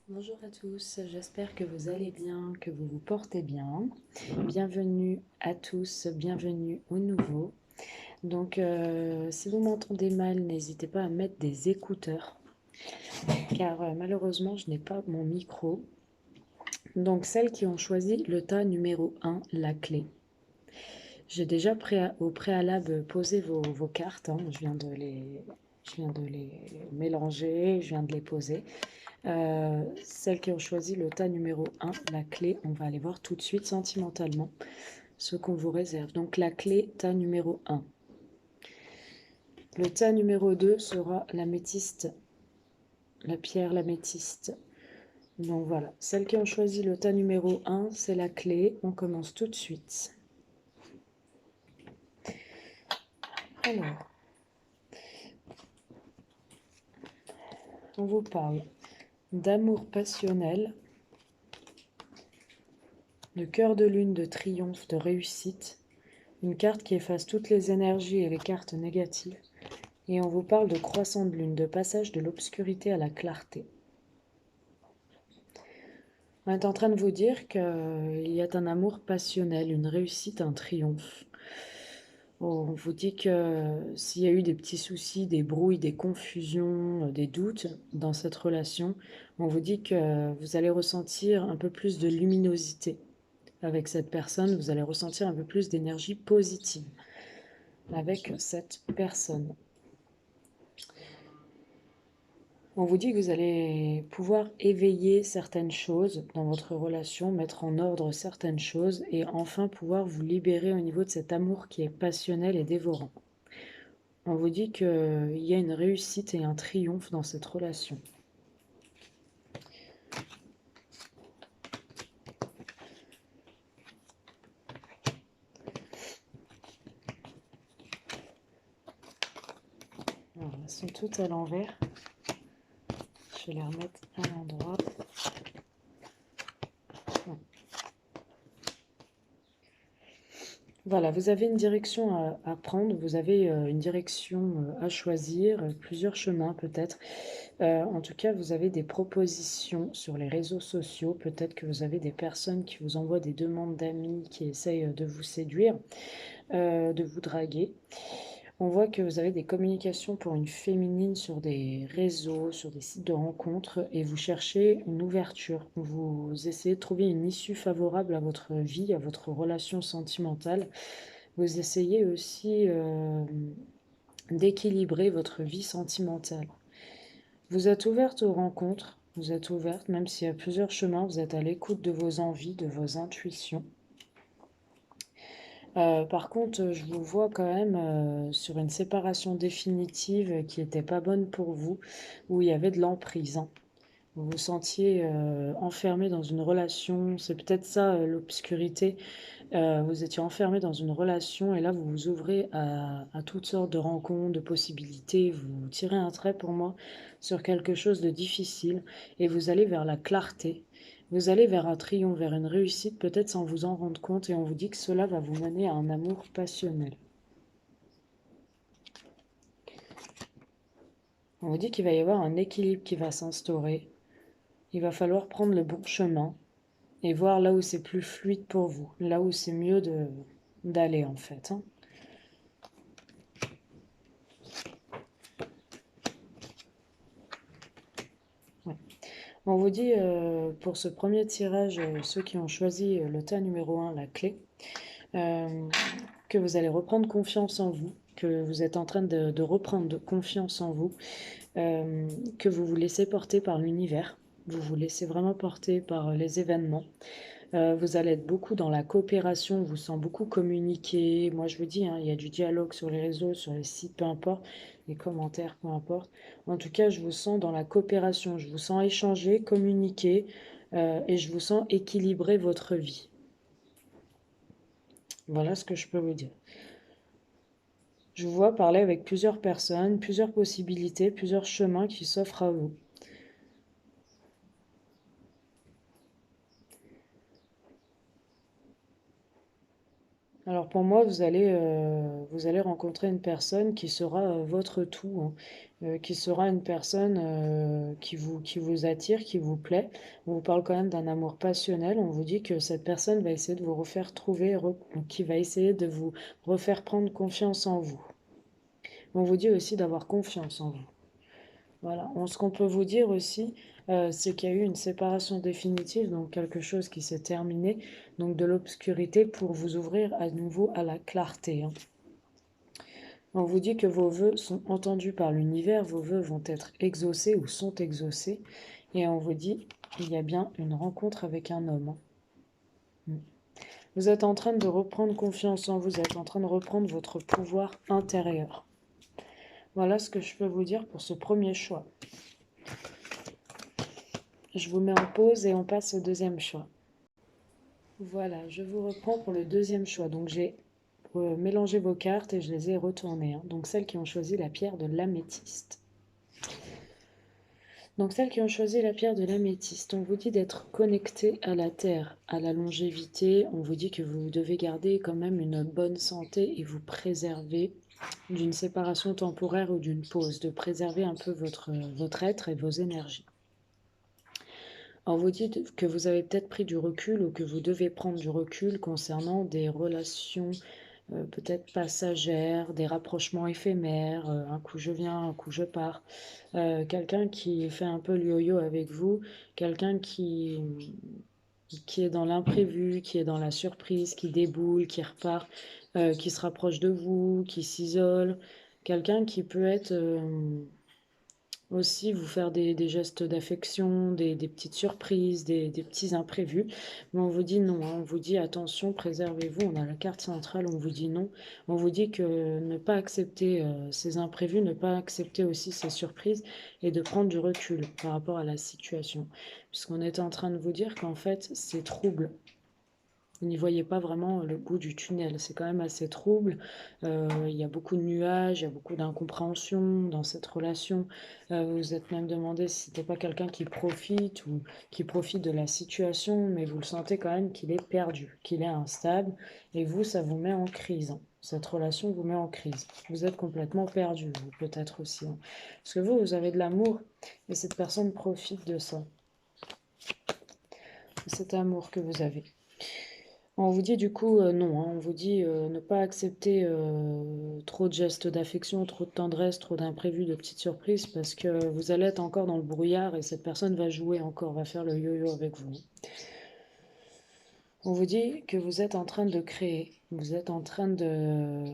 Bonjour à tous, j'espère que vous allez bien, que vous vous portez bien. Bienvenue à tous, bienvenue aux nouveaux. Donc, si vous m'entendez mal, n'hésitez pas à mettre des écouteurs, car malheureusement, je n'ai pas mon micro. Donc, celles qui ont choisi le tas numéro 1, la clé. J'ai déjà au préalable posé vos cartes, hein. Je viens de les mélanger, je viens de les poser. Celles qui ont choisi le tas numéro 1, la clé, on va aller voir tout de suite sentimentalement ce qu'on vous réserve. Donc la clé, tas numéro 1. Le tas numéro 2 sera l'améthyste, la pierre l'améthyste. Donc voilà, celles qui ont choisi le tas numéro 1, c'est la clé. On commence tout de suite. Alors, on vous parle d'amour passionnel, de cœur de lune, de triomphe, de réussite. Une carte qui efface toutes les énergies et les cartes négatives. Et on vous parle de croissant de lune, de passage de l'obscurité à la clarté. On est en train de vous dire qu'il y a un amour passionnel, une réussite, un triomphe. On vous dit que s'il y a eu des petits soucis, des brouilles, des confusions, des doutes dans cette relation, on vous dit que vous allez ressentir un peu plus de luminosité avec cette personne, vous allez ressentir un peu plus d'énergie positive avec cette personne. On vous dit que vous allez pouvoir éveiller certaines choses dans votre relation, mettre en ordre certaines choses et enfin pouvoir vous libérer au niveau de cet amour qui est passionnel et dévorant. On vous dit qu'il y a une réussite et un triomphe dans cette relation. Alors, elles sont toutes à l'envers. Je vais les remettre à l'endroit. Voilà, vous avez une direction à prendre, vous avez une direction à choisir, plusieurs chemins peut-être. En tout cas, vous avez des propositions sur les réseaux sociaux. Peut-être que vous avez des personnes qui vous envoient des demandes d'amis, qui essayent de vous séduire, de vous draguer. On voit que vous avez des communications pour une féminine sur des réseaux, sur des sites de rencontres, et vous cherchez une ouverture. Vous essayez de trouver une issue favorable à votre vie, à votre relation sentimentale. Vous essayez aussi d'équilibrer votre vie sentimentale. Vous êtes ouverte aux rencontres, vous êtes ouverte, même s'il y a plusieurs chemins, vous êtes à l'écoute de vos envies, de vos intuitions. Par contre, je vous vois quand même sur une séparation définitive qui n'était pas bonne pour vous, où il y avait de l'emprise, hein. Vous vous sentiez enfermé dans une relation, c'est peut-être ça l'obscurité. Vous étiez enfermé dans une relation et là vous vous ouvrez à toutes sortes de rencontres, de possibilités. Vous tirez un trait pour moi sur quelque chose de difficile et vous allez vers la clarté. Vous allez vers un triomphe, vers une réussite, peut-être sans vous en rendre compte, et on vous dit que cela va vous mener à un amour passionnel. On vous dit qu'il va y avoir un équilibre qui va s'instaurer. Il va falloir prendre le bon chemin et voir là où c'est plus fluide pour vous, là où c'est mieux d'aller en fait, hein. Ouais. On vous dit pour ce premier tirage, ceux qui ont choisi le tas numéro 1, la clé, euh, que vous allez reprendre confiance en vous, que vous êtes en train de reprendre confiance en vous, que vous vous laissez porter par l'univers, vous vous laissez vraiment porter par les événements. Vous allez être beaucoup dans la coopération, vous sent beaucoup communiquer. Moi, je vous dis, hein, il y a du dialogue sur les réseaux, sur les sites, peu importe, les commentaires, peu importe. En tout cas, je vous sens dans la coopération, je vous sens échanger, communiquer, et je vous sens équilibrer votre vie. Voilà ce que je peux vous dire. Je vous vois parler avec plusieurs personnes, plusieurs possibilités, plusieurs chemins qui s'offrent à vous. Alors pour moi, vous allez vous allez rencontrer une personne qui sera votre tout, hein, qui sera une personne qui vous attire, qui vous plaît. On vous parle quand même d'un amour passionnel. On vous dit que cette personne va essayer de vous refaire trouver, qui va essayer de vous refaire prendre confiance en vous. On vous dit aussi d'avoir confiance en vous. Voilà. Ce qu'on peut vous dire aussi, c'est qu'il y a eu une séparation définitive, donc quelque chose qui s'est terminé, donc de l'obscurité pour vous ouvrir à nouveau à la clarté, hein. On vous dit que vos vœux sont entendus par l'univers, vos vœux vont être exaucés ou sont exaucés, et on vous dit qu'il y a bien une rencontre avec un homme, hein. Vous êtes en train de reprendre confiance en vous, vous êtes en train de reprendre votre pouvoir intérieur. Voilà ce que je peux vous dire pour ce premier choix. Je vous mets en pause et on passe au deuxième choix. Voilà, je vous reprends pour le deuxième choix. Donc j'ai mélangé vos cartes et je les ai retournées, hein. Donc celles qui ont choisi la pierre de l'améthyste. Donc celles qui ont choisi la pierre de l'améthyste, on vous dit d'être connecté à la terre, à la longévité. On vous dit que vous devez garder quand même une bonne santé et vous préserver d'une séparation temporaire ou d'une pause, de préserver un peu votre être et vos énergies. Alors vous dites que vous avez peut-être pris du recul ou que vous devez prendre du recul concernant des relations peut-être passagères, des rapprochements éphémères, un coup je viens, un coup je pars. Quelqu'un qui fait un peu le yo-yo avec vous, quelqu'un qui est dans l'imprévu, qui est dans la surprise, qui déboule, qui repart, qui se rapproche de vous, qui s'isole. Quelqu'un qui peut être aussi vous faire des gestes d'affection, des petites surprises, des petits imprévus. Mais on vous dit non, hein, on vous dit attention, préservez-vous. On a la carte centrale, on vous dit non. On vous dit que ne pas accepter ces imprévus, ne pas accepter aussi ces surprises et de prendre du recul par rapport à la situation. Puisqu'on est en train de vous dire qu'en fait, c'est trouble. Vous n'y voyez pas vraiment le bout du tunnel. C'est quand même assez trouble. Il y a beaucoup de nuages, il y a beaucoup d'incompréhension dans cette relation. Vous vous êtes même demandé si c'était pas quelqu'un qui profite ou qui profite de la situation, mais vous le sentez quand même qu'il est perdu, qu'il est instable. Et vous, ça vous met en crise, hein. Cette relation vous met en crise. Vous êtes complètement perdu, vous peut-être aussi, hein. Parce que vous avez de l'amour et cette personne profite de ça. Cet amour que vous avez. On vous dit du coup non, hein, on vous dit ne pas accepter trop de gestes d'affection, trop de tendresse, trop d'imprévus, de petites surprises, parce que vous allez être encore dans le brouillard et cette personne va jouer encore, va faire le yo-yo avec vous. On vous dit que vous êtes en train de créer, vous êtes en train de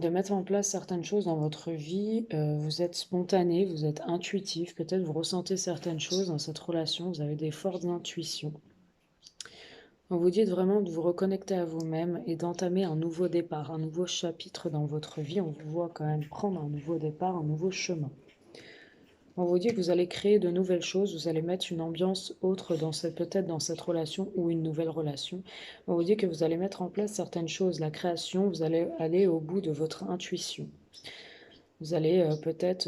mettre en place certaines choses dans votre vie, vous êtes spontané, vous êtes intuitif, peut-être vous ressentez certaines choses dans cette relation, vous avez des fortes intuitions. On vous dit vraiment de vous reconnecter à vous-même et d'entamer un nouveau départ, un nouveau chapitre dans votre vie. On vous voit quand même prendre un nouveau départ, un nouveau chemin. On vous dit que vous allez créer de nouvelles choses, vous allez mettre une ambiance autre peut-être dans cette relation ou une nouvelle relation. On vous dit que vous allez mettre en place certaines choses, la création, vous allez aller au bout de votre intuition. Vous allez peut-être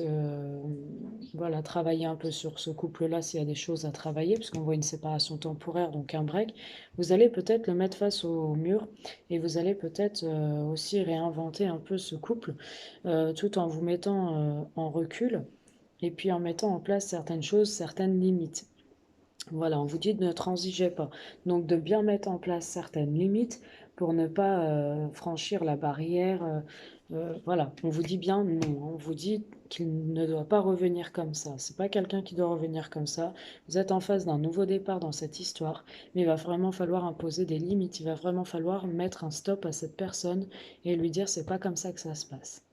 voilà, travailler un peu sur ce couple-là s'il y a des choses à travailler, parce qu'on voit une séparation temporaire, donc un break. Vous allez peut-être le mettre face au mur et vous allez peut-être aussi réinventer un peu ce couple tout en vous mettant en recul et puis en mettant en place certaines choses, certaines limites. Voilà, on vous dit de ne transigez pas. Donc de bien mettre en place certaines limites pour ne pas franchir la barrière. Voilà, on vous dit bien non. On vous dit qu'il ne doit pas revenir comme ça. C'est pas quelqu'un qui doit revenir comme ça. Vous êtes en face d'un nouveau départ dans cette histoire, mais il va vraiment falloir imposer des limites. Il va vraiment falloir mettre un stop à cette personne et lui dire c'est pas comme ça que ça se passe.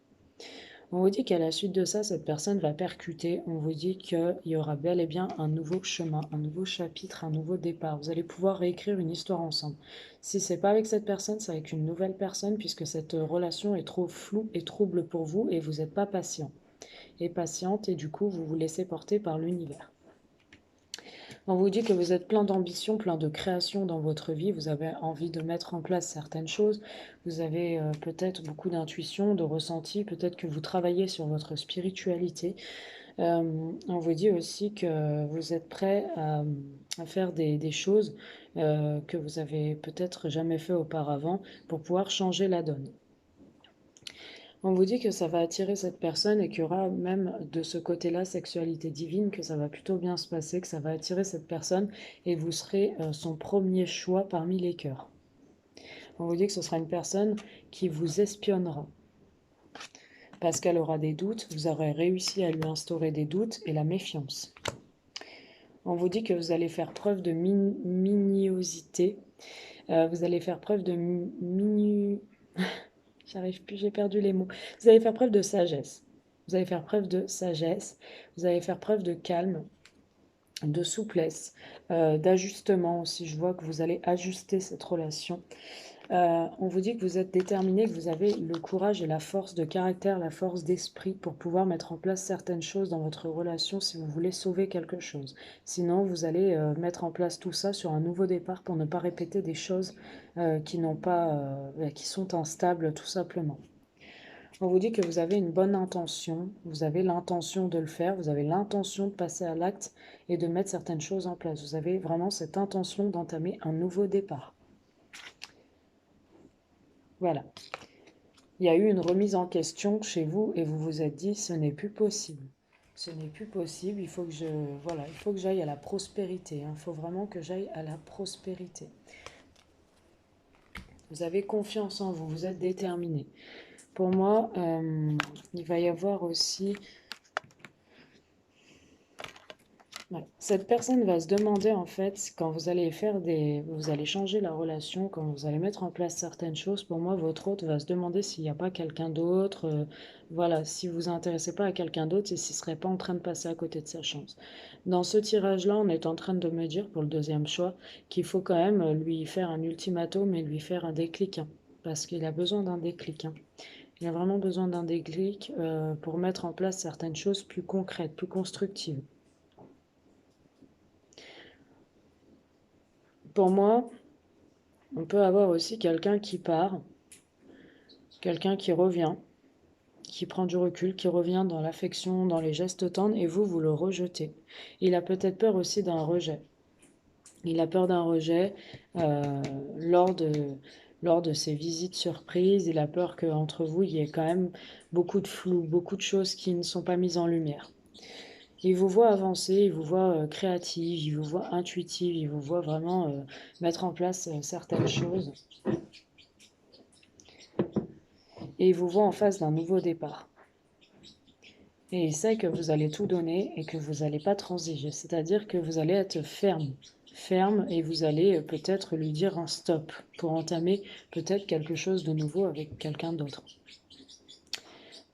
On vous dit qu'à la suite de ça, cette personne va percuter. On vous dit qu'il y aura bel et bien un nouveau chemin, un nouveau chapitre, un nouveau départ. Vous allez pouvoir réécrire une histoire ensemble. Si c'est pas avec cette personne, c'est avec une nouvelle personne, puisque cette relation est trop floue et trouble pour vous et vous n'êtes pas patient et patiente, et du coup, vous vous laissez porter par l'univers. On vous dit que vous êtes plein d'ambition, plein de création dans votre vie, vous avez envie de mettre en place certaines choses, vous avez peut-être beaucoup d'intuition, de ressenti, peut-être que vous travaillez sur votre spiritualité. On vous dit aussi que vous êtes prêt à faire des choses que vous avez peut-être jamais fait auparavant pour pouvoir changer la donne. On vous dit que ça va attirer cette personne et qu'il y aura même de ce côté-là sexualité divine, que ça va plutôt bien se passer, que ça va attirer cette personne et vous serez son premier choix parmi les cœurs. On vous dit que ce sera une personne qui vous espionnera parce qu'elle aura des doutes, vous aurez réussi à lui instaurer des doutes et la méfiance. On vous dit que vous allez faire preuve de miniosité, vous allez faire preuve de J'arrive plus, j'ai perdu les mots. Vous allez faire preuve de sagesse. Vous allez faire preuve de sagesse. Vous allez faire preuve de calme, de souplesse, d'ajustement aussi. Je vois que vous allez ajuster cette relation. On vous dit que vous êtes déterminé, que vous avez le courage et la force de caractère, la force d'esprit pour pouvoir mettre en place certaines choses dans votre relation si vous voulez sauver quelque chose. Sinon, vous allez mettre en place tout ça sur un nouveau départ pour ne pas répéter des choses qui sont instables tout simplement. On vous dit que vous avez une bonne intention, vous avez l'intention de le faire, vous avez l'intention de passer à l'acte et de mettre certaines choses en place. Vous avez vraiment cette intention d'entamer un nouveau départ. Voilà. Il y a eu une remise en question chez vous et vous vous êtes dit ce n'est plus possible. Ce n'est plus possible, il faut que j'aille à la prospérité. Il faut vraiment que j'aille à la prospérité. Vous avez confiance en vous, vous êtes déterminé. Pour moi, il va y avoir aussi... Ouais. Cette personne va se demander en fait, quand vous allez vous allez changer la relation, quand vous allez mettre en place certaines choses, pour moi, votre hôte va se demander s'il n'y a pas quelqu'un d'autre. Voilà, si vous vous intéressez pas à quelqu'un d'autre, c'est s'il ne serait pas en train de passer à côté de sa chance. Dans ce tirage-là, on est en train de me dire, pour le deuxième choix, qu'il faut quand même lui faire un ultimatum et lui faire un déclic, hein, parce qu'il a besoin d'un déclic. Hein. Il a vraiment besoin d'un déclic pour mettre en place certaines choses plus concrètes, plus constructives. Pour moi, on peut avoir aussi quelqu'un qui part, quelqu'un qui revient, qui prend du recul, qui revient dans l'affection, dans les gestes tendres, et vous le rejetez. Il a peut-être peur aussi d'un rejet. Il a peur d'un rejet lors de ses visites surprises. Il a peur qu'entre vous, il y ait quand même beaucoup de flou, beaucoup de choses qui ne sont pas mises en lumière. Il vous voit avancer, il vous voit créative, il vous voit intuitive, il vous voit vraiment mettre en place certaines choses. Et il vous voit en face d'un nouveau départ. Et il sait que vous allez tout donner et que vous n'allez pas transiger. C'est-à-dire que vous allez être ferme et vous allez peut-être lui dire un stop pour entamer peut-être quelque chose de nouveau avec quelqu'un d'autre.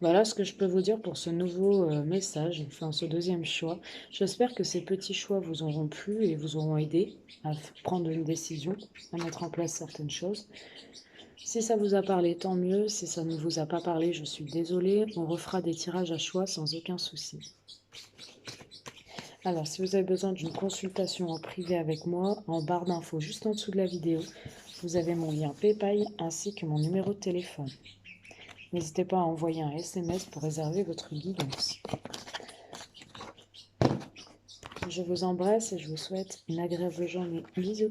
Voilà ce que je peux vous dire pour ce nouveau message, enfin ce deuxième choix. J'espère que ces petits choix vous auront plu et vous auront aidé à prendre une décision, à mettre en place certaines choses. Si ça vous a parlé, tant mieux. Si ça ne vous a pas parlé, je suis désolée. On refera des tirages à choix sans aucun souci. Alors, si vous avez besoin d'une consultation en privé avec moi, en barre d'infos juste en dessous de la vidéo, vous avez mon lien PayPal ainsi que mon numéro de téléphone. N'hésitez pas à envoyer un SMS pour réserver votre guidance. Je vous embrasse et je vous souhaite une agréable journée. Bisous.